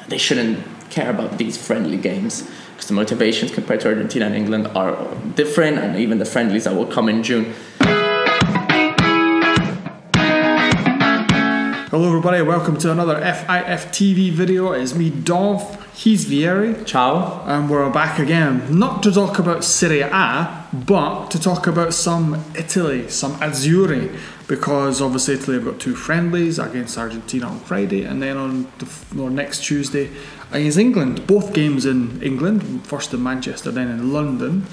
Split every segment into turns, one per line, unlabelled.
they shouldn't care about these friendly games, because the motivations compared to Argentina and England are different, and even the friendlies that will come in June.
Hello everybody, welcome to another FIF TV video. It's me, Dov, he's Vieri.
Ciao.
And we're back again, not to talk about Serie A, but to talk about some Italy, some Azzurri, because obviously Italy have got two friendlies against Argentina on Friday, and then on next Tuesday against England. Both games in England, first in Manchester, then in London.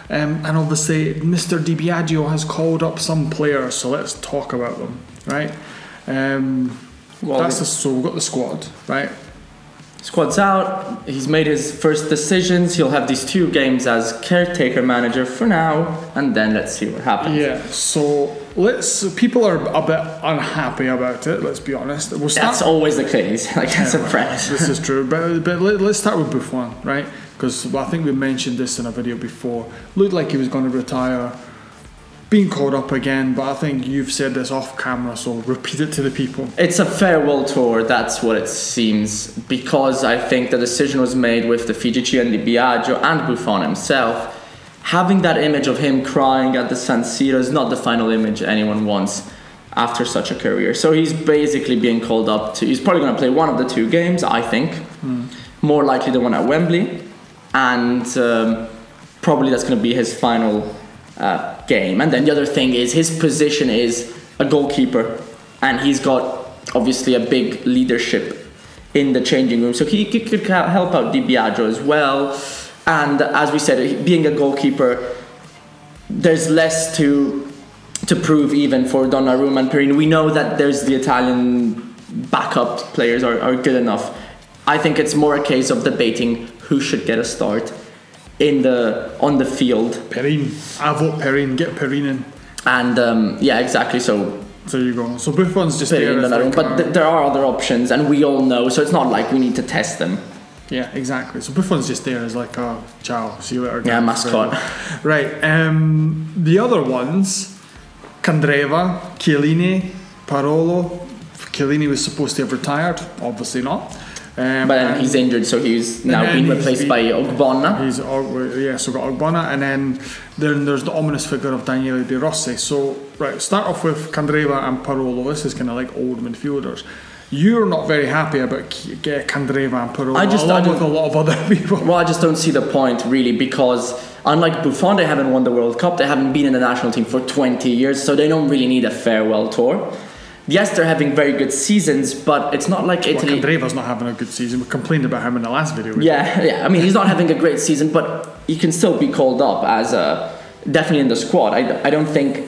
And obviously Mr. Di Biagio has called up some players, so let's talk about them, right? So we've got the squad, right?
Squad's out. He's made his first decisions. He'll have these two games as caretaker manager for now, and then let's see what happens.
Yeah. So people are a bit unhappy about it. Let's be honest.
That's always the case. Like that's a premise.
This is true. But let's start with Buffon, right? Because I think we mentioned this in a video before. Looked like he was going to retire. Being called up again, but I think you've said this off camera, so repeat it to the people.
It's a farewell tour, that's what it seems, because I think the decision was made with the Fiji and Di Biagio and Buffon himself. Having that image of him crying at the San Siro is not the final image anyone wants after such a career. So he's basically being called up to, he's probably going to play one of the two games, I think. More likely the one at Wembley, and probably that's going to be his final game. And then the other thing is his position is a goalkeeper, and he's got obviously a big leadership in the changing room, so he could help out Di Biagio as well. And as we said, being a goalkeeper, there's less to prove even for Donnarumma and Perin. We know that there's the Italian backup players are good enough. I think it's more a case of debating who should get a start on the field.
Perin. I vote Perin. Get Perin in.
And yeah, exactly. So
there you go. So Buffon's just there.
But there are other options, and we all know. So it's not like we need to test them.
Yeah, exactly. So Buffon's just there as like, oh, ciao, see you later.
Yeah, mascot.
Right. The other ones, Candreva, Chiellini, Parolo. Chiellini was supposed to have retired. Obviously not.
But then he's injured, so he's now been replaced by Ogbonna.
So we've got Ogbonna, and then there's the ominous figure of Daniele De Rossi. So, right, start off with Candreva and Parolo. This is kind of like old midfielders. You're not very happy about Candreva and Parolo, along with a lot of other people.
Well, I just don't see the point, really, because unlike Buffon, they haven't won the World Cup, they haven't been in the national team for 20 years, so they don't really need a farewell tour. Yes, they're having very good seasons, but it's not like Italy.
Well, Candreva's not having a good season. We complained about him in the last video.
Yeah. I mean, he's not having a great season, but he can still be called up as definitely in the squad. I don't think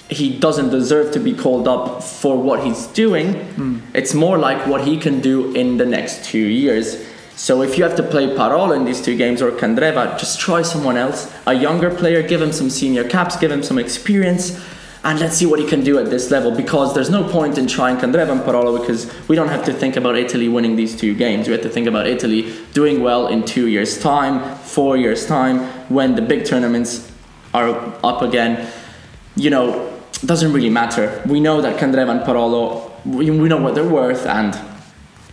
he doesn't deserve to be called up for what he's doing. It's more like what he can do in the next 2 years. So if you have to play Parolo in these two games or Candreva, just try someone else, a younger player, give him some senior caps, give him some experience. And let's see what he can do at this level, because there's no point in trying Candreva and Parolo, because we don't have to think about Italy winning these two games. We have to think about Italy doing well in 2 years' time, 4 years' time, when the big tournaments are up again. You know, it doesn't really matter. We know that Candreva and Parolo, we know what they're worth, and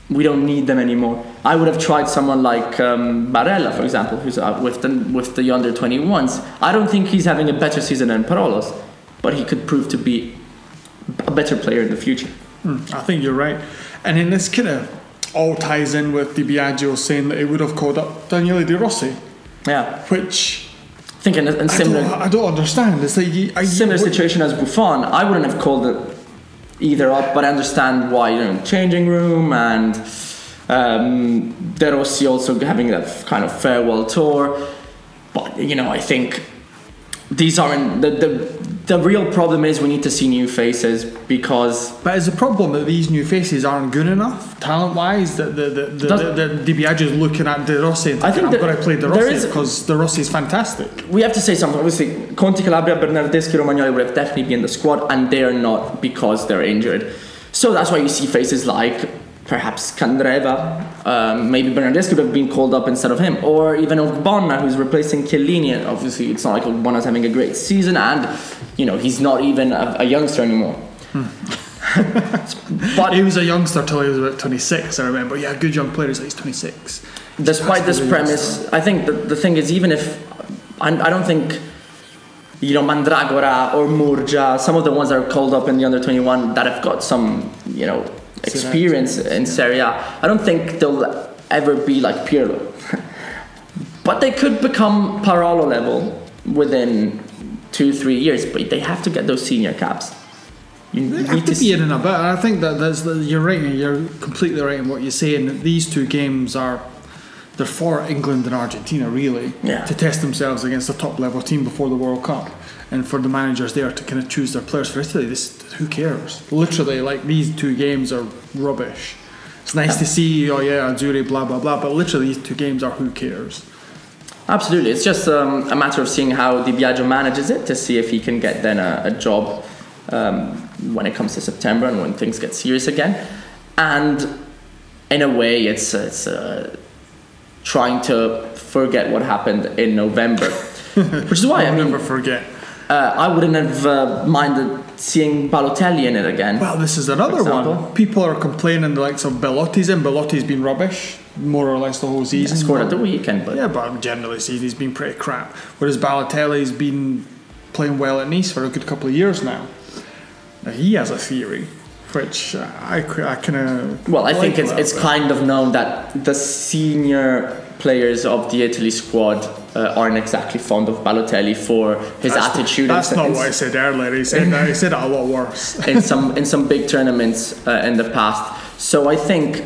we don't need them anymore. I would have tried someone like Barella, for example, who's with the under 21s. I don't think he's having a better season than Parolo's, but he could prove to be a better player in the future.
I think you're right. And then this kind of all ties in with Di Biagio saying that he would have called up Daniele De Rossi.
Yeah.
Which
I think in similar...
I don't understand. It's like
similar situation as Buffon. I wouldn't have called it either up, but I understand why, changing room, and De Rossi also having that kind of farewell tour. But, I think these aren't... The real problem is we need to see new faces, because... But
is the problem that these new faces aren't good enough, talent-wise? That Di Biagio is looking at De Rossi and thinking, I'm going to play De Rossi because De Rossi is fantastic.
We have to say something. Obviously, Conti, Calabria, Bernardeschi, Romagnoli would have definitely been in the squad, and they're not because they're injured. So that's why you see faces like perhaps Candreva, maybe Bernardeschi would have been called up instead of him, or even Ogbonna, who's replacing Chiellini. And obviously, it's not like Ogbonna's having a great season, and he's not even a youngster anymore. But
he was a youngster till he was about 26, I remember. Yeah, good young player, he's 26.
Despite this premise, I think the thing is, even if I don't think, you know, Mandragora or Murgia, some of the ones that are called up in the under 21 that have got some, you know, experience in Serie A, I don't think they'll ever be like Pirlo. But they could become Parolo level within 2-3 years, but they have to get those senior caps.
They have to be in a bit. I think that you're right. You're completely right in what you're saying. These two games they're for England and Argentina, really, to test themselves against a top level team before the World Cup, and for the managers there to kind of choose their players for Italy. Who cares? Literally, like, these two games are rubbish. It's nice to see, oh yeah, Azzurri, blah blah blah, but literally these two games are who cares.
Absolutely, it's just a matter of seeing how Di Biagio manages it to see if he can get then a job when it comes to September and when things get serious again. And in a way, it's trying to forget what happened in November, which is why
I'll never forget.
I wouldn't have minded seeing Balotelli in it again.
Well, this is another one. People are complaining the likes of Belotti's in. Belotti's been rubbish, more or less the whole season.
Yeah, scored at the weekend, but
yeah, but generally he's been pretty crap. Whereas Balotelli's been playing well at Nice for a good couple of years now. Now he has a theory, which I kind of...
Well, I think it's kind of known that the senior players of the Italy squad aren't exactly fond of Balotelli for his attitude.
That's not what I said earlier. He said it a lot worse.
in some big tournaments in the past. So I think,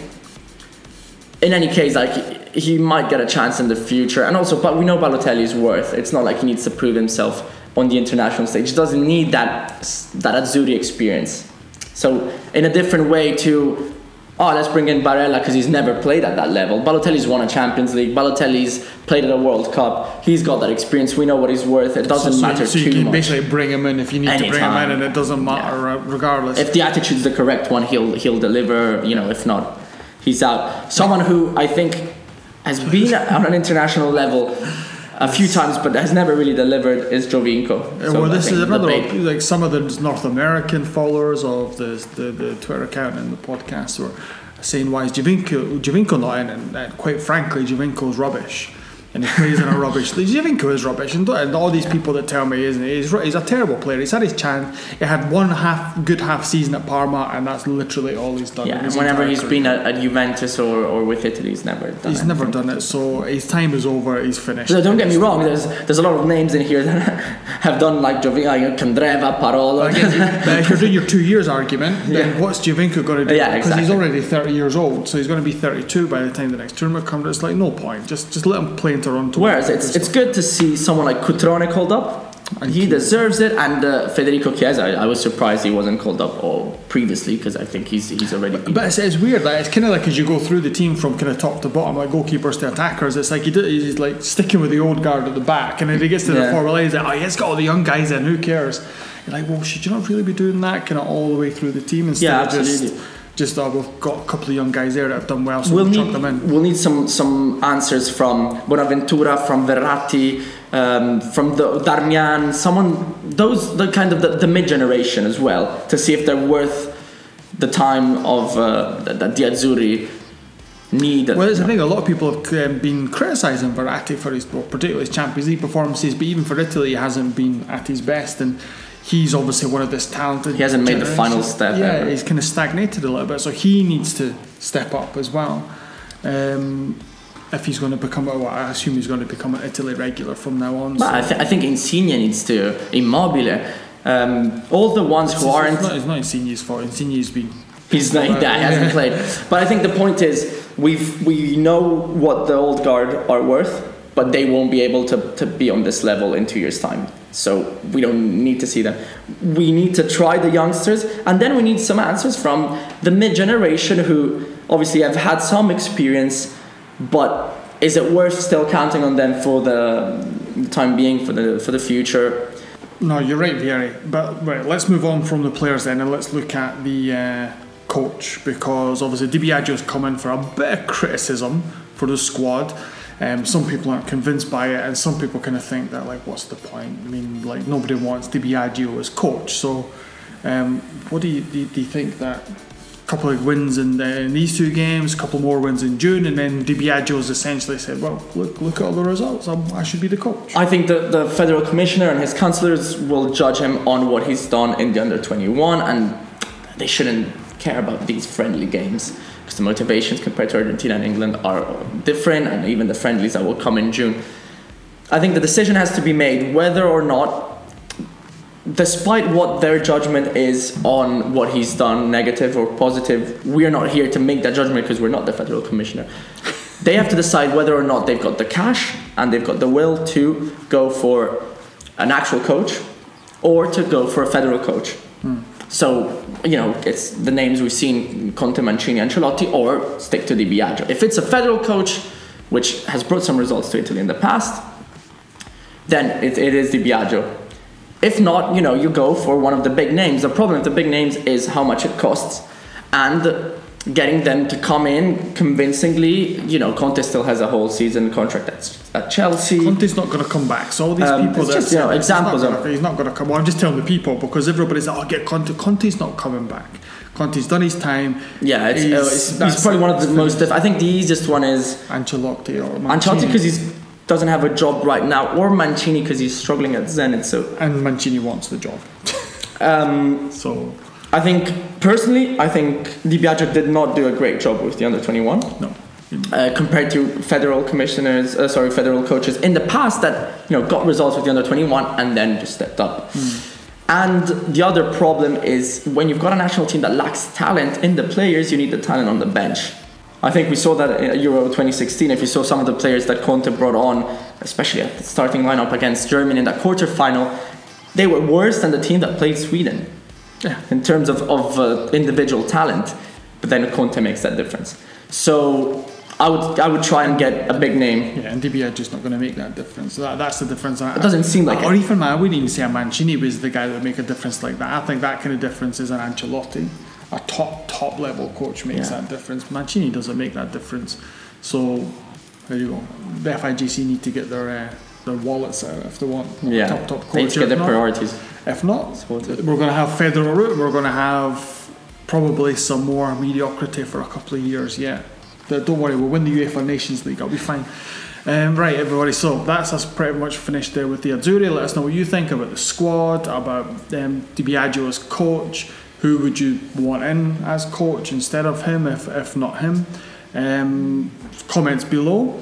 in any case, like, he might get a chance in the future. And also, but we know Balotelli's worth. It's not like he needs to prove himself on the international stage. He doesn't need that Azzurri experience. So in a different way to, let's bring in Barella because he's never played at that level. Balotelli's won a Champions League. Balotelli's played at a World Cup. He's got that experience. We know what he's worth. It doesn't matter too much. So you can
basically bring him in if you need to bring him in, and it doesn't matter regardless.
If the attitude's the correct one, he'll deliver. You know, if not, he's out. Someone who I think has been on an international level a few times, but has never really delivered is Giovinco.
So this is another one. Like, some of the North American followers of the Twitter account and the podcast were saying, why is Giovinco not in? And quite frankly, Giovinco's rubbish. And he plays in a rubbish league. Giovinco is rubbish, and all these people that tell me he's a terrible player. He's had his chance. He had one good half season at Parma, and that's literally all he's done.
Yeah, and whenever he's been at Juventus or with Italy, he's never done it. He's
never done it. So his time is over. He's finished.
So don't get me wrong. There's a lot of names in here that have done like Giovinco, Candreva, Parolo.
But if you're doing your 2 years argument, then what's Giovinco going to do?
Yeah,
because he's already 30 years old, so he's going to be 32 by the time the next tournament comes. It's like, no point. Just let him play in Toronto.
Whereas it's good to see someone like Cutrone called up. He deserves it. And Federico Chiesa, I was surprised he wasn't called up previously, because I think he's already been.
But it's weird. Like, it's kind of like as you go through the team from kind of top to bottom, like goalkeepers to attackers. It's like he's like sticking with the old guard at the back, and then he gets to the forward line. He's like, he's got all the young guys in. Who cares? You're like, well, should you not really be doing that kind of all the way through the team instead of just we've got a couple of young guys there that have done well, so we'll chuck them in.
We'll need some answers from Bonaventura, from Verratti, from the Darmian, the mid generation as well, to see if they're worth the time of that the Azzurri need.
Well, I think a lot of people have been criticising Verratti for his, particularly his Champions League performances, but even for Italy, he hasn't been at his best, and he's obviously one of this talented.
He hasn't made the final step.
Yeah,
ever.
He's kind of stagnated a little bit, so he needs to step up as well. If he's going to become, I assume he's going to become an Italy regular from now on.
But I think Insigne needs to, Immobile, all the ones who aren't.
It's not Insigne's fault. Insigne's been.
He's not. He hasn't played. But I think the point is, we know what the old guard are worth, but they won't be able to be on this level in 2 years' time. So we don't need to see them. We need to try the youngsters, and then we need some answers from the mid-generation who obviously have had some experience, but is it worth still counting on them for the time being, for the future?
No, you're right, Vieri. But right, let's move on from the players then, and let's look at the coach, because obviously Di Biagio's come in for a bit of criticism for the squad. Some people aren't convinced by it, and some people kind of think that, like, what's the point? I mean, like, nobody wants Di Biagio as coach, so What do you think that couple of wins in these two games, a couple more wins in June, and then Di Biagio's essentially said, well, look at all the results, I should be the coach?
I think the federal commissioner and his councillors will judge him on what he's done in the under-21, and they shouldn't care about these friendly games because the motivations compared to Argentina and England are different, and even the friendlies that will come in June. I think the decision has to be made whether or not, despite what their judgment is on what he's done, negative or positive, we're not here to make that judgment because we're not the federal commissioner. They have to decide whether or not they've got the cash and they've got the will to go for an actual coach or to go for a federal coach. So, it's the names we've seen, Conte, Mancini, Ancelotti, or stick to Di Biagio. If it's a federal coach, which has brought some results to Italy in the past, then it is Di Biagio. If not, you go for one of the big names. The problem with the big names is how much it costs. And getting them to come in convincingly, Conte still has a whole season contract at Chelsea.
Conte's not going to come back. So all these people
that just, examples
he's not going to come. Well, I'm just telling the people because everybody's like, get Conte. Conte's not coming back. Conte's done his time.
Yeah, he's probably one of the most... I think the easiest one is...
Ancelotti or Mancini.
Ancelotti because he doesn't have a job right now, or Mancini because he's struggling at Zenit.
And Mancini wants the job. So
I think Di Biagio did not do a great job with the under-21.
No.
Compared to federal coaches in the past that got results with the under-21 and then just stepped up. And the other problem is when you've got a national team that lacks talent in the players, you need the talent on the bench. I think we saw that in Euro 2016. If you saw some of the players that Conte brought on, especially at the starting lineup against Germany in that quarterfinal, they were worse than the team that played Sweden.
Yeah.
In terms of individual talent, but then Conte makes that difference. So I would try and get a big name.
Yeah, and Di Biagio's not going to make that difference. That's the difference.
It doesn't seem like
or
it.
Even I wouldn't even say a Mancini was the guy that would make a difference like that. I think that kind of difference is an Ancelotti. A top level coach makes that difference. Mancini doesn't make that difference. So there you go. The FIGC need to get their wallets out if they want top coach.
They need to get their priorities.
If not, we're going to have federal route. We're going to have probably some more mediocrity for a couple of years yet. Don't worry, we'll win the UEFA Nations League. I'll be fine. Right, everybody. So that's us pretty much finished there with the Azzurri. Let us know what you think about the squad, about Di Biagio as coach. Who would you want in as coach instead of him, if not him? Comments below.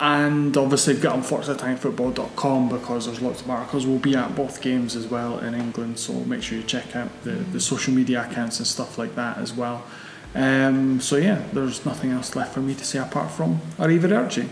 And obviously get on ForzaTimeFootball.com because there's lots of articles. We'll be at both games as well in England, so make sure you check out the social media accounts and stuff like that as well. So yeah, there's nothing else left for me to say apart from arrivederci.